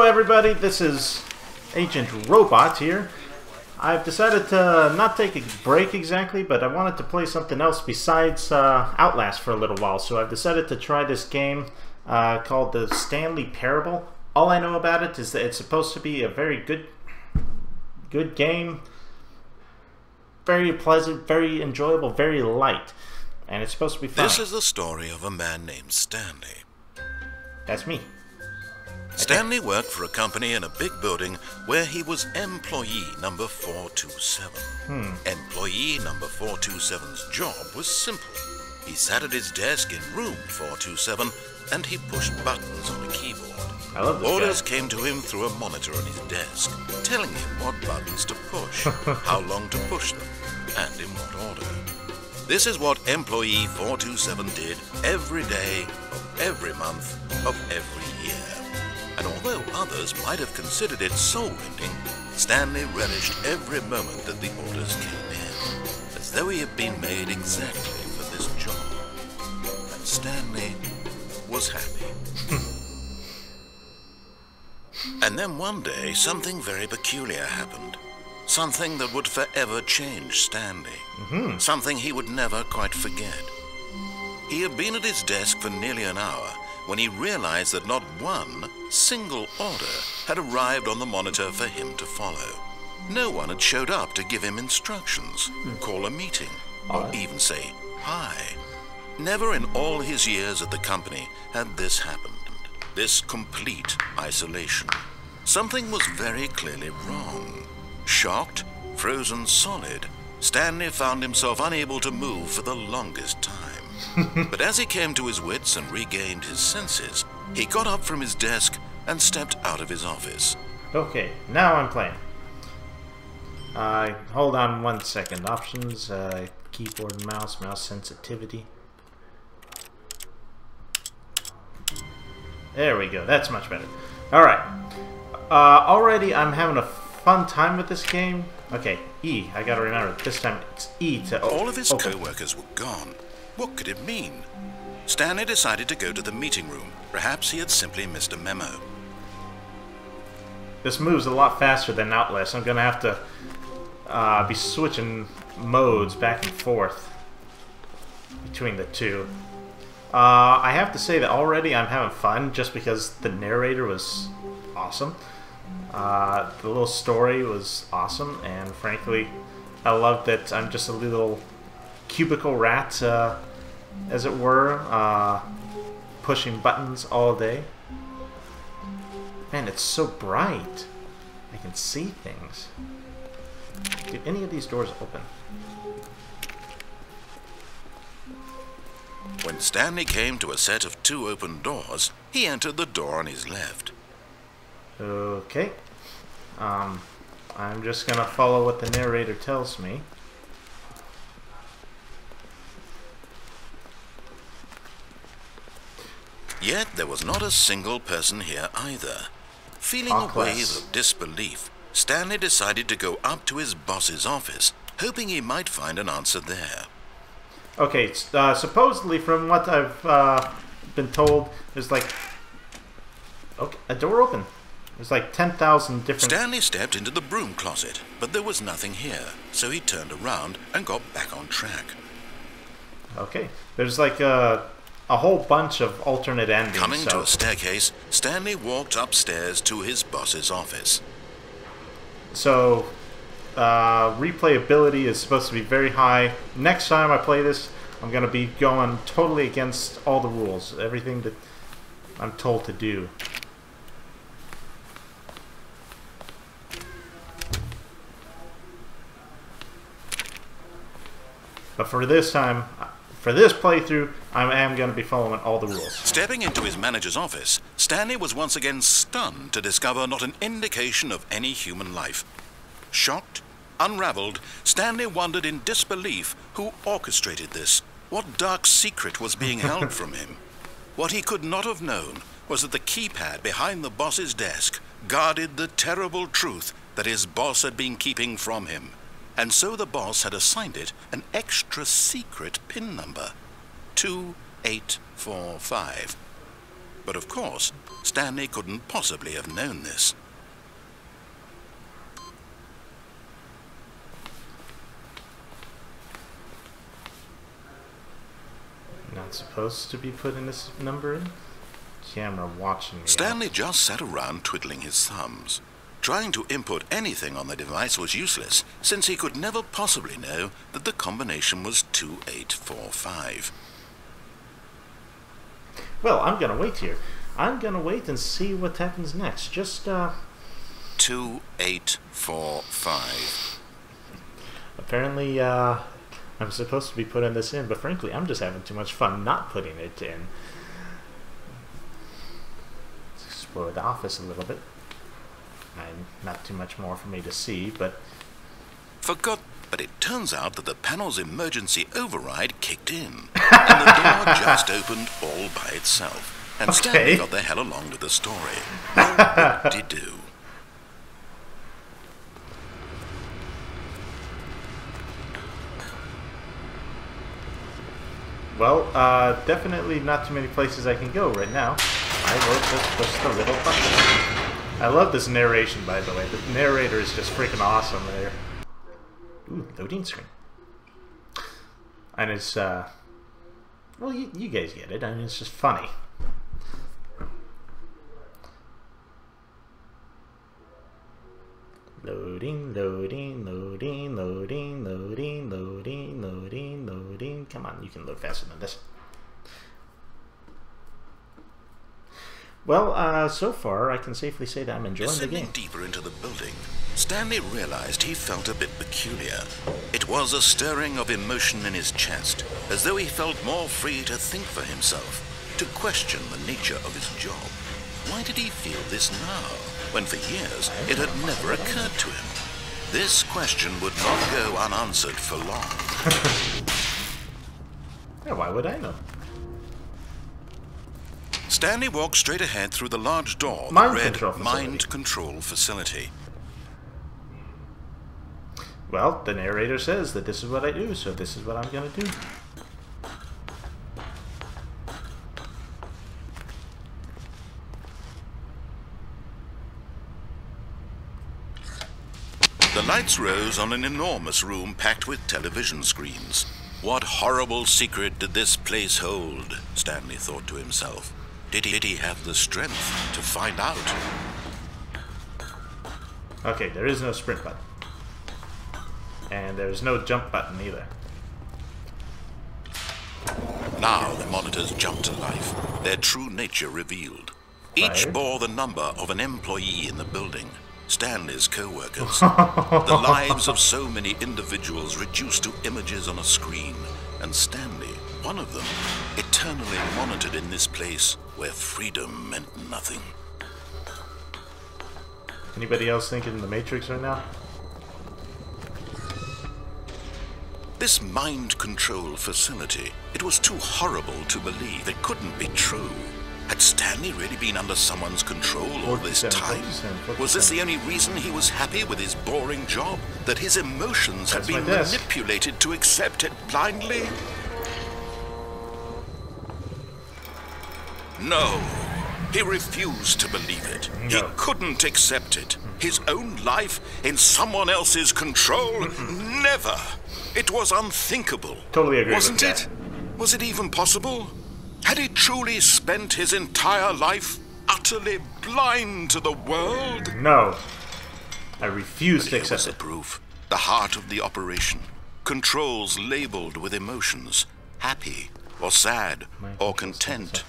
everybody, this is Agent Robot here. I've decided to not take a break exactly, but I wanted to play something else besides Outlast for a little while, so I've decided to try this game called the Stanley Parable. All I know about it is that it's supposed to be a very good game, very pleasant, very enjoyable, very light, and it's supposed to be fun. This is the story of a man named Stanley. That's me. Stanley worked for a company in a big building where he was employee number 427. Employee number 427's job was simple. He sat at his desk in room 427 and he pushed buttons on a keyboard. I love this Orders guy. came to him through a monitor on his desk, telling him what buttons to push, how long to push them, and in what order. This is what employee 427 did every day of every month of every year. And although others might have considered it soul-rending, Stanley relished every moment that the orders came in, as though he had been made exactly for this job. And Stanley was happy. And then one day, something very peculiar happened. Something that would forever change Stanley. Something he would never quite forget. He had been at his desk for nearly an hour when he realized that not one single order had arrived on the monitor for him to follow. No one had showed up to give him instructions, call a meeting, or even say hi. Never in all his years at the company had this happened. This complete isolation. Something was very clearly wrong. Shocked, frozen solid, Stanley found himself unable to move for the longest time. But as he came to his wits and regained his senses, he got up from his desk and stepped out of his office. Okay, now I'm playing. Hold on 1 second. Options, keyboard and mouse sensitivity. There we go, that's much better. Alright. Already I'm having a fun time with this game. Okay, E, I gotta remember, this time it's E to All of his open. co-workers were gone. What could it mean? Stanley decided to go to the meeting room. Perhaps he had simply missed a memo. This moves a lot faster than Outlast. I'm gonna have to be switching modes back and forth between the two. I have to say that already I'm having fun just because the narrator was awesome. The little story was awesome, and frankly, I love that I'm just a little cubicle rat, as it were, pushing buttons all day. Man, it's so bright. I can see things. Do any of these doors open? When Stanley came to a set of 2 open doors, he entered the door on his left. Okay. I'm just gonna follow what the narrator tells me. Yet there was not a single person here either. Feeling a wave of disbelief, Stanley decided to go up to his boss's office, hoping he might find an answer there. Okay, supposedly from what I've been told, there's like... Okay, a door open. There's like 10,000 different... Stanley stepped into the broom closet, but there was nothing here, so he turned around and got back on track. Okay, there's like a whole bunch of alternate endings. Coming to a staircase, Stanley walked upstairs to his boss's office. So, replayability is supposed to be very high. Next time I play this, I'm going to be going totally against all the rules. Everything that I'm told to do. But for this time, for this playthrough, I am going to be following all the rules. Stepping into his manager's office, Stanley was once again stunned to discover not an indication of any human life. Shocked, unraveled, Stanley wondered in disbelief who orchestrated this. What dark secret was being held from him? What he could not have known was that the keypad behind the boss's desk guarded the terrible truth that his boss had been keeping from him. And so the boss had assigned it an extra secret PIN number, 2845. But of course, Stanley couldn't possibly have known this. Not supposed to be putting this number in? Camera watching me. Stanley just sat around twiddling his thumbs. Trying to input anything on the device was useless, since he could never possibly know that the combination was 2845. Well, I'm gonna wait here. I'm gonna wait and see what happens next. Just, 2845. Apparently, I'm supposed to be putting this in, but frankly, I'm just having too much fun not putting it in. Let's explore the office a little bit. Not too much more for me to see, but... But it turns out that the panel's emergency override kicked in, and the door just opened all by itself. And Okay. Stanley got the hell along with the story. Well, what did he do? Well, definitely not too many places I can go right now. I will just push the little button. I love this narration, by the way. The narrator is just freaking awesome there. Ooh, loading screen. And it's, well, you guys get it. I mean, it's just funny. Loading, loading, loading, loading, loading, loading, loading, loading. Come on, you can load faster than this. Well, so far, I can safely say that I'm enjoying the Descending game. deeper into the building, Stanley realized he felt a bit peculiar. It was a stirring of emotion in his chest, as though he felt more free to think for himself, to question the nature of his job. Why did he feel this now, when for years it had never occurred to him? This question would not go unanswered for long. Yeah, why would I know? Stanley walked straight ahead through the large door that Mind read control facility. Mind Control Facility. Well, the narrator says that this is what I do, so this is what I'm gonna do. The lights rose on an enormous room packed with television screens. What horrible secret did this place hold? Stanley thought to himself. Did he have the strength to find out? Okay, there is no sprint button. And there's no jump button either. Now the monitors jumped to life, their true nature revealed. Each Fire. bore the number of an employee in the building, Stanley's co-workers. The lives of so many individuals reduced to images on a screen, and Stanley, one of them, eternally monitored in this place where freedom meant nothing. Anybody else thinking the Matrix right now? This mind control facility, it was too horrible to believe. It couldn't be true. Had Stanley really been under someone's control all this 47, time? 47. Was this the only reason he was happy with his boring job? That his emotions had That's my been desk. manipulated to accept it blindly? No. He refused to believe it. He No. couldn't accept it. His own life in someone else's control? Never. It was unthinkable. Totally agree Wasn't with it? Was it even possible? Had he truly spent his entire life utterly blind to the world? that. No. I refuse to Here was accept the it. proof. The heart of the operation. Controls labeled with emotions. Happy or sad or content.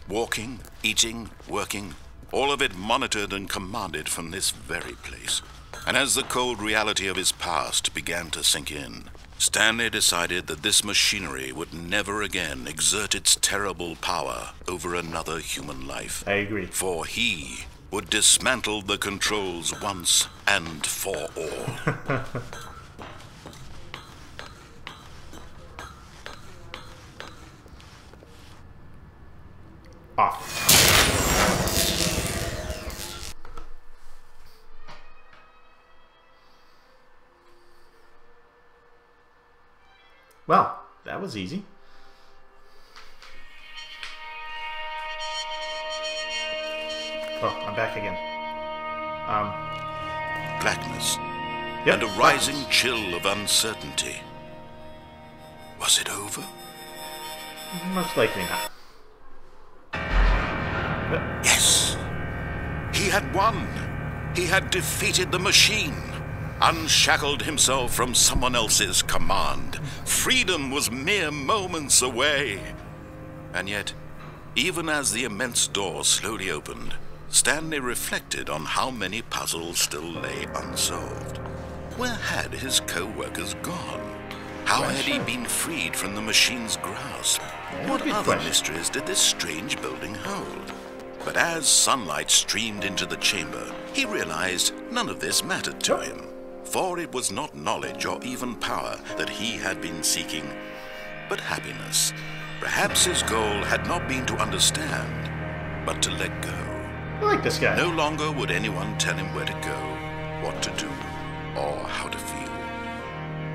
Walking, eating, working. All of it monitored and commanded from this very place. And as the cold reality of his past began to sink in, Stanley decided that this machinery would never again exert its terrible power over another human life. I agree. For he would dismantle the controls once and for all. Off. Well, that was easy. Oh, I'm back again. Blackness. Yep, And a rising chill of uncertainty. Was it over? Most likely not. Yes! He had won! He had defeated the machine! Unshackled himself from someone else's command. Freedom was mere moments away. And yet, even as the immense door slowly opened, Stanley reflected on how many puzzles still lay unsolved. Where had his co-workers gone? How had he been freed from the machine's grasp? What other mysteries did this strange building hold? But as sunlight streamed into the chamber, he realized none of this mattered to him. For it was not knowledge or even power that he had been seeking, but happiness. Perhaps his goal had not been to understand, but to let go. I like this guy. No longer would anyone tell him where to go, what to do, or how to feel.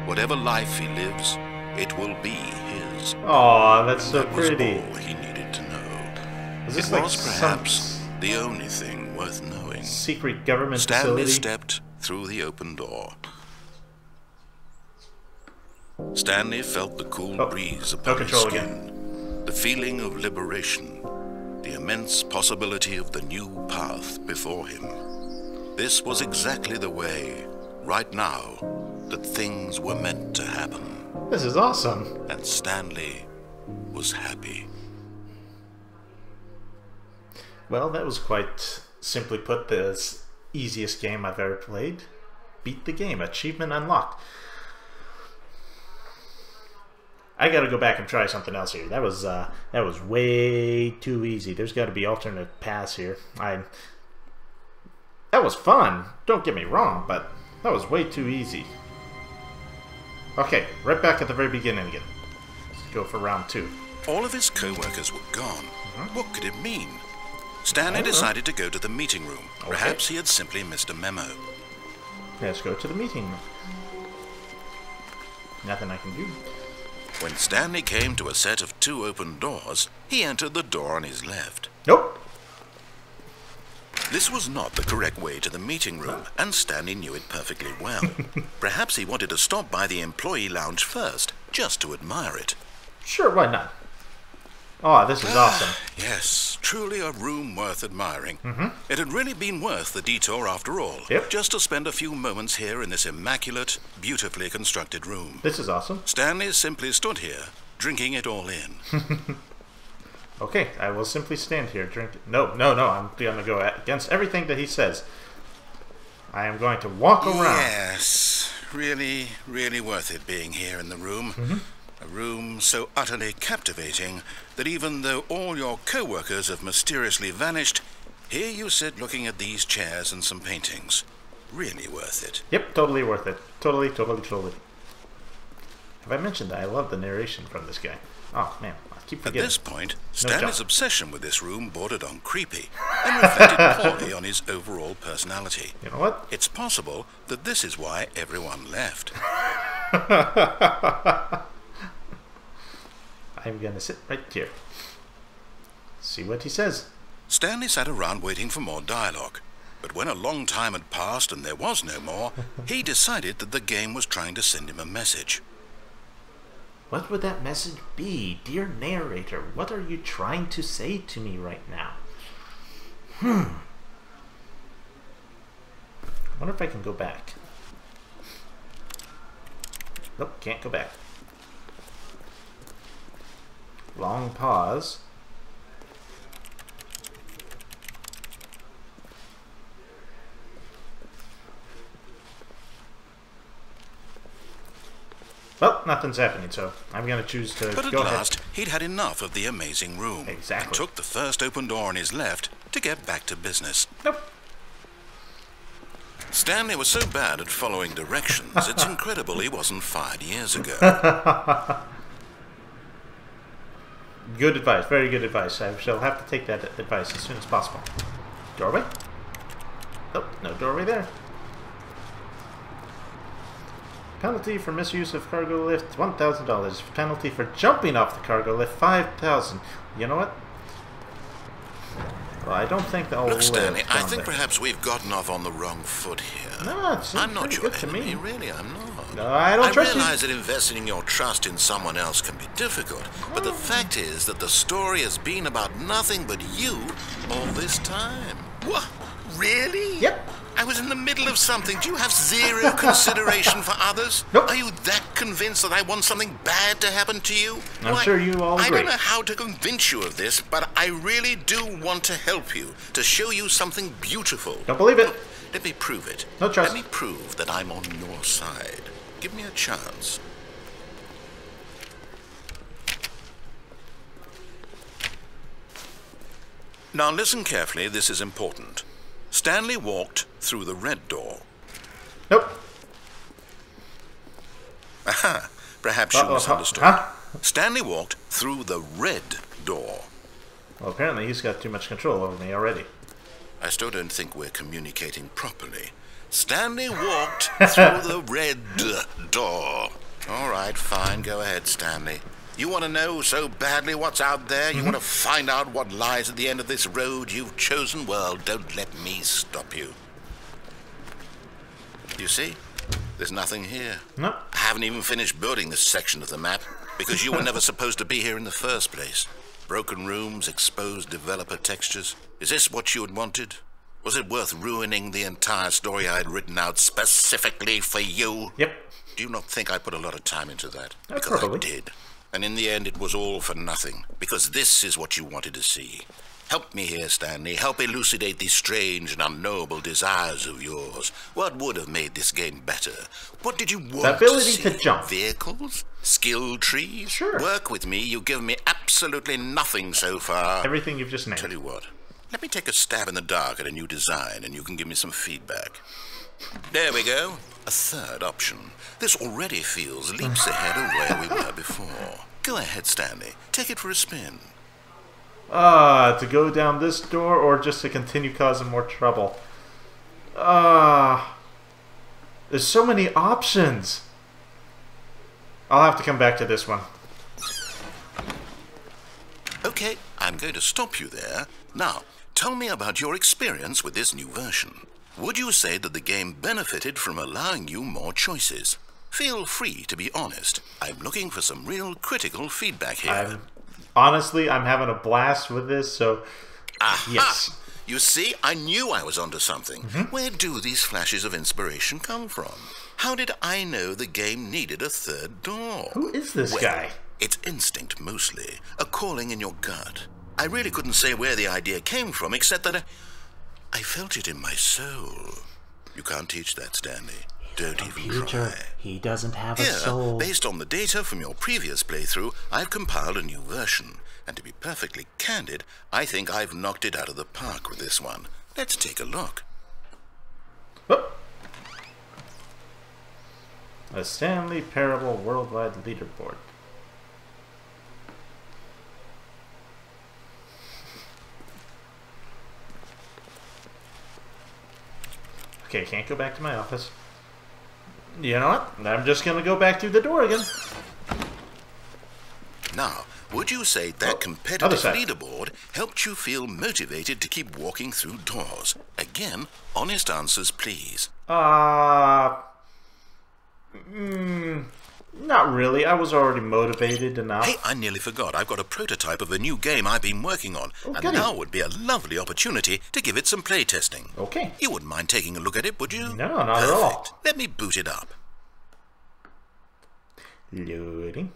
Whatever life he lives, it will be his. Aw, that's so that pretty. was all he needed to know. Is this It like was perhaps the only thing worth knowing. Secret government Stanley facility? stepped through the open door. Stanley felt the cool breeze upon his skin, the feeling of liberation, the immense possibility of the new path before him. This was exactly the way, right now, that things were meant to happen. This is awesome. And Stanley was happy. Well, that was quite simply put the easiest game I've ever played. Beat the game. Achievement unlocked. I gotta go back and try something else here. That was way too easy. There's got to be alternate paths here. That was fun. Don't get me wrong, but that was way too easy. Okay, right back at the very beginning again. Let's go for round 2. All of his co-workers were gone. What could it mean? Stanley decided to go to the meeting room. Okay. Perhaps he had simply missed a memo. Let's go to the meeting room. Nothing I can do. When Stanley came to a set of 2 open doors, he entered the door on his left. Nope. This was not the correct way to the meeting room, and Stanley knew it perfectly well. Perhaps he wanted to stop by the employee lounge first, just to admire it. Sure, why not? Oh, this is awesome. Yes, truly a room worth admiring. It had really been worth the detour after all, just to spend a few moments here in this immaculate, beautifully constructed room. This is awesome. Stanley simply stood here, drinking it all in. Okay, I will simply stand here drinking. No, I'm going to go against everything that he says. I am going to walk around. Yes, really, really worth it being here in the room. A room so utterly captivating that even though all your co-workers have mysteriously vanished, here you sit looking at these chairs and some paintings. Really worth it. Yep, totally worth it. Totally. Have I mentioned that I love the narration from this guy? Oh, man, I keep forgetting. At this point, Stanley's obsession with this room bordered on creepy and reflected poorly on his overall personality. You know what? It's possible that this is why everyone left. I'm going to sit right here. See what he says. Stanley sat around waiting for more dialogue. But when a long time had passed and there was no more, he decided that the game was trying to send him a message. What would that message be? Dear narrator, what are you trying to say to me right now? I wonder if I can go back. Nope, can't go back. Long pause. Well, nothing's happening, so I'm going to choose to But at go ahead. last, he'd had enough of the amazing room. Exactly. And took the first open door on his left to get back to business. Nope. Stanley was so bad at following directions, it's incredible he wasn't fired years ago. Good advice, very good advice. I shall have to take that advice as soon as possible. Doorway? Nope, no doorway there. Penalty for misuse of cargo lift, $1,000. Penalty for jumping off the cargo lift, $5,000. You know what? Well, I don't think they'll Look, Stanley, live I down think there. perhaps we've gotten off on the wrong foot here. No, it seems I'm not pretty your good to enemy, me. really, I'm not. No, I don't trust you. realize that investing your trust in someone else can be difficult, but the fact is that the story has been about nothing but you all this time. What? Really? Yep. I was in the middle of something. Do you have zero consideration for others? Nope. Are you that convinced that I want something bad to happen to you? I'm sure you all I agree. don't know how to convince you of this, but I really do want to help you, to show you something beautiful. Don't believe it. Let me prove it. No trust. Let me prove that I'm on your side. Give me a chance. Now listen carefully, this is important. Stanley walked through the red door. Nope. Aha, perhaps you misunderstood. Huh? Stanley walked through the red door. Well, apparently he's got too much control over me already. I still don't think we're communicating properly. Stanley walked through the red door. All right, fine. Go ahead, Stanley. You want to know so badly what's out there? You want to find out what lies at the end of this road you've chosen? Well, don't let me stop you. You see? There's nothing here. No. I haven't even finished building this section of the map because you were never supposed to be here in the first place. Broken rooms, exposed developer textures. Is this what you had wanted? Was it worth ruining the entire story I had written out specifically for you? Yep. Do you not think I put a lot of time into that? That's Because probably. I did. And in the end, it was all for nothing. Because this is what you wanted to see. Help me here, Stanley. Help elucidate these strange and unknowable desires of yours. What would have made this game better? What did you want The ability to see? to jump. Vehicles? Skill trees? Sure. Work with me. You've given me absolutely nothing so far. Everything you've just named. Tell you what. Let me take a stab in the dark at a new design, and you can give me some feedback. There we go. A third option. This already feels leaps ahead of where we were before. Go ahead, Stanley. Take it for a spin. To go down this door or just to continue causing more trouble? There's so many options. I'll have to come back to this one. Okay, I'm going to stop you there. Now, tell me about your experience with this new version. Would you say that the game benefited from allowing you more choices? Feel free to be honest. I'm looking for some real critical feedback here. Honestly, I'm having a blast with this, so Aha! yes. You see, I knew I was onto something. Where do these flashes of inspiration come from? How did I know the game needed a third door? Who is this guy? It's instinct mostly, a calling in your gut. I really couldn't say where the idea came from, except that I felt it in my soul. You can't teach that, Stanley. Don't even try. He doesn't have a Here, soul. based on the data from your previous playthrough, I've compiled a new version. And to be perfectly candid, I think I've knocked it out of the park with this one. Let's take a look. Oh. A Stanley Parable Worldwide Leaderboard. Okay, can't go back to my office. You know what? I'm just gonna go back through the door again. Now, would you say that competitive leaderboard helped you feel motivated to keep walking through doors? Again, honest answers, please. Not really. I was already motivated enough. Hey, I nearly forgot. I've got a prototype of a new game I've been working on. Oh, and goody. now would be a lovely opportunity to give it some play testing. Okay. You wouldn't mind taking a look at it, would you? No, not at all. Perfect. Let me boot it up. Loading.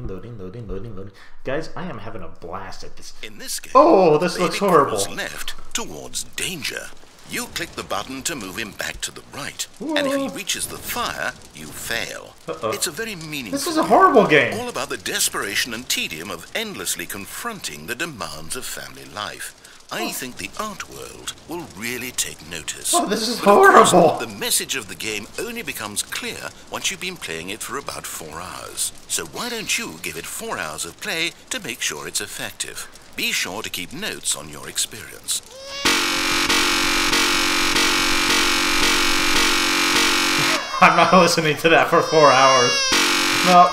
Loading. Guys, I am having a blast at this. In this game, Oh, this the looks baby horrible. crawls left towards danger. You click the button to move him back to the right. And if he reaches the fire, you fail. It's a very meaningful This is a horrible game. all about the desperation and tedium of endlessly confronting the demands of family life. I think the art world will really take notice. Oh, this is But of course, horrible. the message of the game only becomes clear once you've been playing it for about 4 hours. So why don't you give it 4 hours of play to make sure it's effective? Be sure to keep notes on your experience. I'm not listening to that for 4 hours.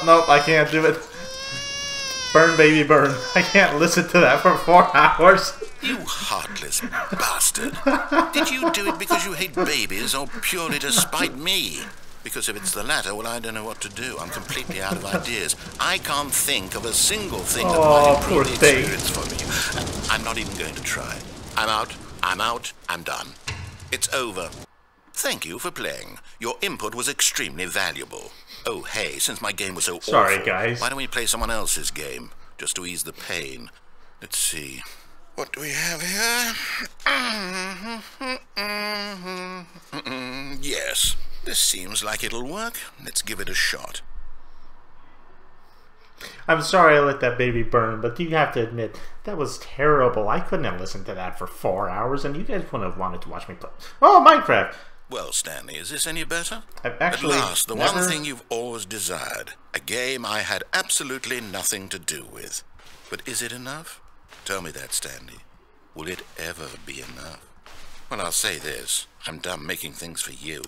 Nope, I can't do it. Burn, baby, burn. I can't listen to that for 4 hours. You heartless bastard. Did you do it because you hate babies or purely to spite me? Because if it's the latter, well, I don't know what to do. I'm completely out of ideas. I can't think of a single thing that might improve the experience for me. I'm not even going to try. I'm out. I'm out. I'm done. It's over. Thank you for playing. Your input was extremely valuable. Oh, hey, since my game was so awful, guys. why don't we play someone else's game, just to ease the pain? Let's see. What do we have here? Yes, this seems like it'll work. Let's give it a shot. I'm sorry I let that baby burn, but you have to admit, that was terrible. I couldn't have listened to that for 4 hours, and you guys wouldn't have wanted to watch me play. Oh, Minecraft! Well, Stanley, is this any better? I've actually At last, the one thing you've always desired. A game I had absolutely nothing to do with. But is it enough? Tell me that, Stanley. Will it ever be enough? Well, I'll say this. I'm done making things for you.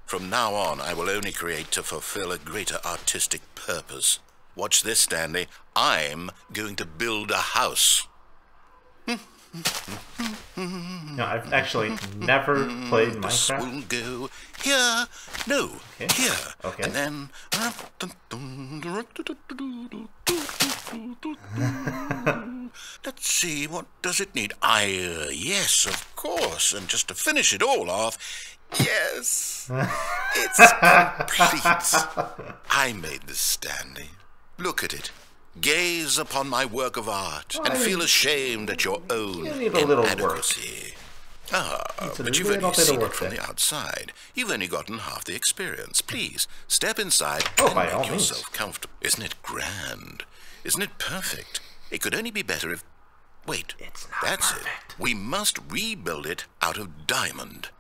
From now on, I will only create to fulfill a greater artistic purpose. Watch this, Stanley. I'm going to build a house. No, I've actually never played Minecraft. Will go here, no, Okay. here, Okay. and then. Let's see, what does it need? Yes, of course, and just to finish it all off, yes, it's complete. I made this, Stanley. Look at it. Gaze upon my work of art and feel ashamed at your own need a little inadequacy. But you've only seen it from the outside. You've only gotten half the experience. Please, step inside and by all make means. yourself comfortable. Isn't it grand? Isn't it perfect? It could only be better if... Wait, It's not that's perfect. it. We must rebuild it out of diamond.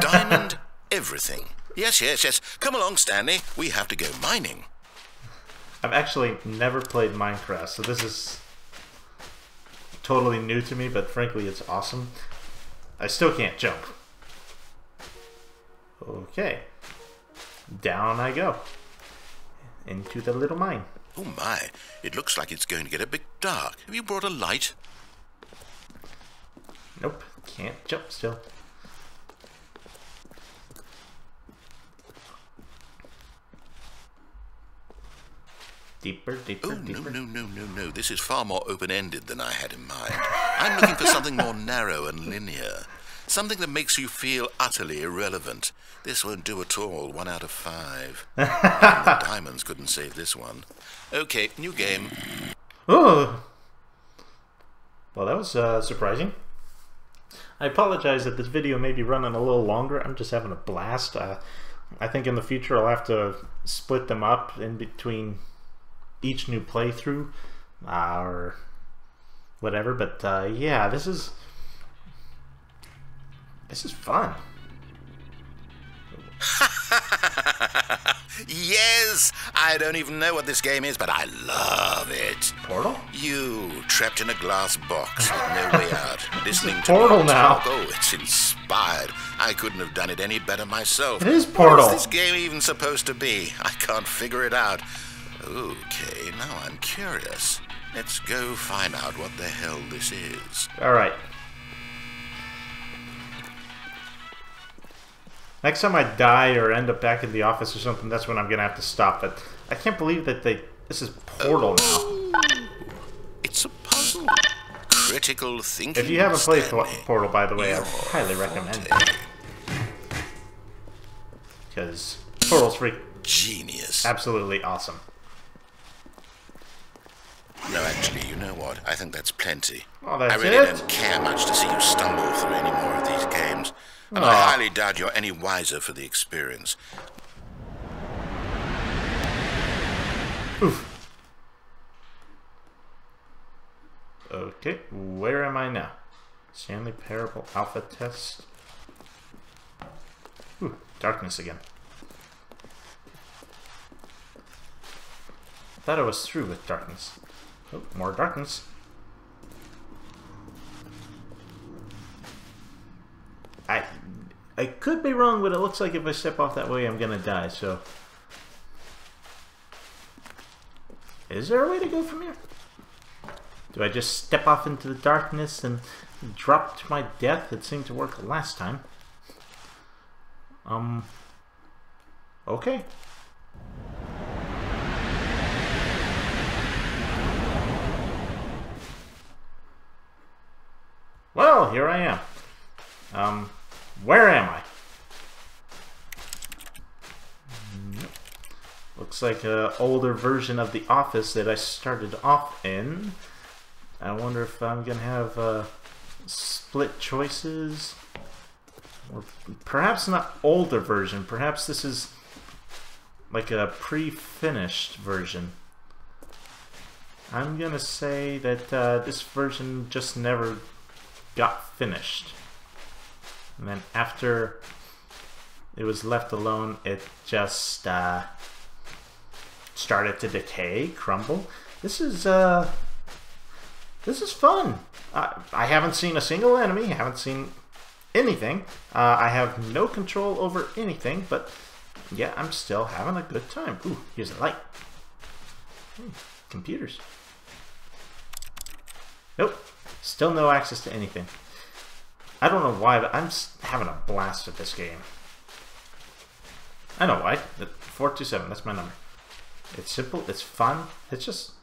Diamond everything. Yes. Come along, Stanley. We have to go mining. I've actually never played Minecraft, so this is totally new to me, but frankly it's awesome. I still can't jump. Okay. Down I go. Into the little mine. Oh my, it looks like it's going to get a bit dark. Have you brought a light? Nope, can't jump still. Deeper, deeper, Oh, deeper. no. This is far more open-ended than I had in mind. I'm looking for something more narrow and linear. Something that makes you feel utterly irrelevant. This won't do at all. 1 out of 5. Even the diamonds couldn't save this one. Okay, new game. Oh! Well, that was surprising. I apologize that this video may be running a little longer. I'm just having a blast. I think in the future I'll have to split them up in between each new playthrough or whatever. But yeah, this is fun. Yes! I don't even know what this game is, but I love it. Portal? You, trapped in a glass box with no way out, listening to Portal me now. talk. Oh, it's inspired. I couldn't have done it any better myself. It is Portal. What is this game even supposed to be? I can't figure it out. Okay, now I'm curious. Let's go find out what the hell this is. Alright. Next time I die or end up back in the office or something, that's when I'm going to have to stop. But I can't believe that this is Portal now. It's a puzzle. Critical thinking. If you haven't played Stanley. Portal, by the way, I Your highly recommend forte. it. Because Portal's Genius. absolutely awesome. No, actually, you know what? I think that's plenty. Oh, that's I really it? don't care much to see you stumble through any more of these games. And Aw. I highly doubt you're any wiser for the experience. Oof. Okay, where am I now? Stanley Parable Alpha Test. Ooh, darkness again. Thought I was through with darkness. Oh, more darkness. I could be wrong, but it looks like if I step off that way, I'm gonna die, so... Is there a way to go from here? Do I just step off into the darkness and drop to my death? It seemed to work last time. Okay. Well, here I am. Where am I? Looks like an older version of the office that I started off in. I wonder if I'm gonna have split choices, or perhaps not older version. Perhaps this is like a pre-finished version. I'm gonna say that this version just never got finished, and then after it was left alone, it just started to decay, crumble. This is fun. I haven't seen a single enemy. I haven't seen anything. I have no control over anything, but yeah, I'm still having a good time. Ooh, here's a light. Computers. Nope. Still no access to anything. I don't know why, but I'm having a blast with this game. I know why. 427, that's my number. It's simple, it's fun, it's just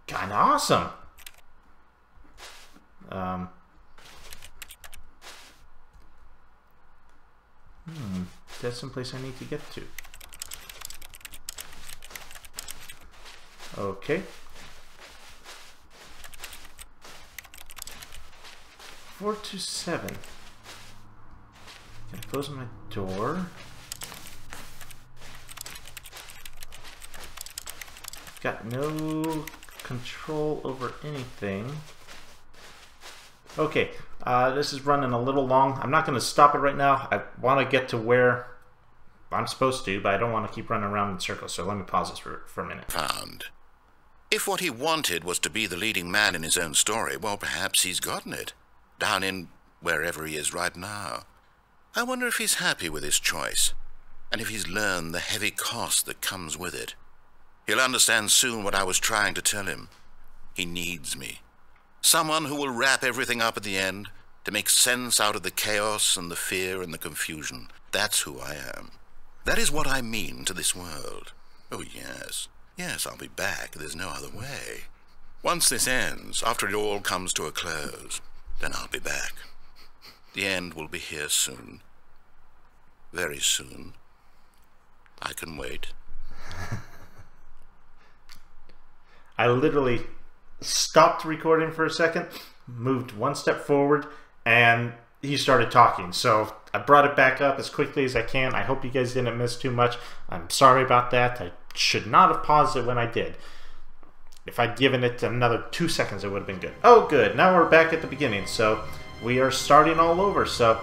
kind of awesome. There's someplace I need to get to. Okay. 427. Can I close my door? Got no control over anything. Okay, this is running a little long. I'm not going to stop it right now. I want to get to where I'm supposed to, but I don't want to keep running around in circles, so let me pause this for a minute. Found. If what he wanted was to be the leading man in his own story, well, perhaps he's gotten it. Down in wherever he is right now. I wonder if he's happy with his choice, and if he's learned the heavy cost that comes with it. He'll understand soon what I was trying to tell him. He needs me. Someone who will wrap everything up at the end, to make sense out of the chaos and the fear and the confusion. That's who I am. That is what I mean to this world. Oh, yes. Yes, I'll be back. There's no other way. Once this ends, after it all comes to a close, then I'll be back. The end will be here soon. Very soon. I can wait. I literally stopped recording for a second, moved one step forward, and he started talking. So I brought it back up as quickly as I can. I hope you guys didn't miss too much. I'm sorry about that. I should not have paused it when I did. If I'd given it another 2 seconds, it would have been good. Oh, good. Now we're back at the beginning. So we are starting all over. So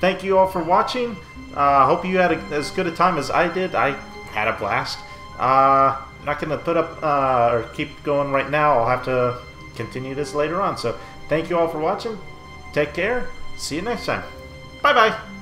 thank you all for watching. Hope you had as good a time as I did. I had a blast. I'm not going to put up or keep going right now. I'll have to continue this later on. So thank you all for watching. Take care. See you next time. Bye-bye.